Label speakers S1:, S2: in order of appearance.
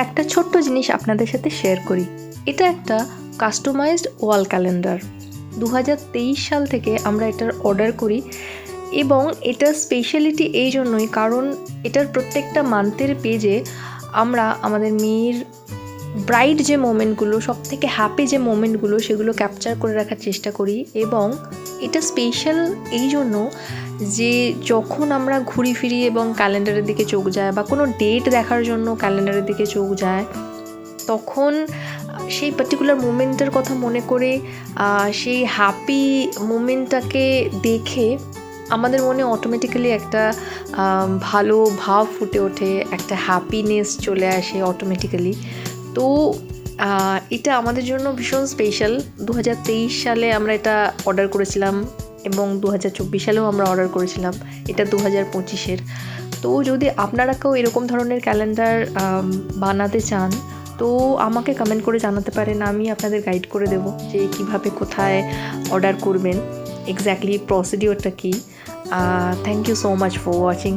S1: একটা ছোট্ট জিনিস আপনাদের সাথে শেয়ার করি। এটা একটা কাস্টমাইজড ওয়াল ক্যালেন্ডার। 2023 সাল থেকে আমরা এটার অর্ডার করি এবং এটার স্পেশালিটি এই জন্যই কারণ এটার প্রত্যেকটা মান্থের পেজে আমরা আমাদের মেয়ের ব্রাইট যে মোমেন্টগুলো, সবথেকে হ্যাপি যে মোমেন্টগুলো, সেগুলো ক্যাপচার করে রাখার চেষ্টা করি। এবং এটা স্পেশাল এই জন্য যে যখন আমরা ঘুরি ফিরি এবং ক্যালেন্ডারের দিকে চোখ যায় বা কোনো ডেট দেখার জন্য ক্যালেন্ডারের দিকে চোখ যায়, তখন সেই পার্টিকুলার মোমেন্টের কথা মনে করে সেই হ্যাপি মোমেন্টটাকে দেখে আমাদের মনে অটোমেটিক্যালি একটা ভালো ভাব ফুটে ওঠে, একটা হ্যাপিনেস চলে আসে অটোমেটিক্যালি। তো এটা আমাদের জন্য ভীষণ স্পেশাল। 2023 সালে আমরা এটা অর্ডার করেছিলাম এবং 2024 সালেও আমরা অর্ডার করেছিলাম। এটা 2025-এর। তো যদি আপনারা কেউ এরকম ধরনের ক্যালেন্ডার বানাতে চান তো আমাকে কমেন্ট করে জানাতে পারেন, আমি আপনাদের গাইড করে দেবো যে কীভাবে কোথায় অর্ডার করবেন, এক্স্যাক্টলি প্রসিডিওরটা কী। Thank you so much for watching.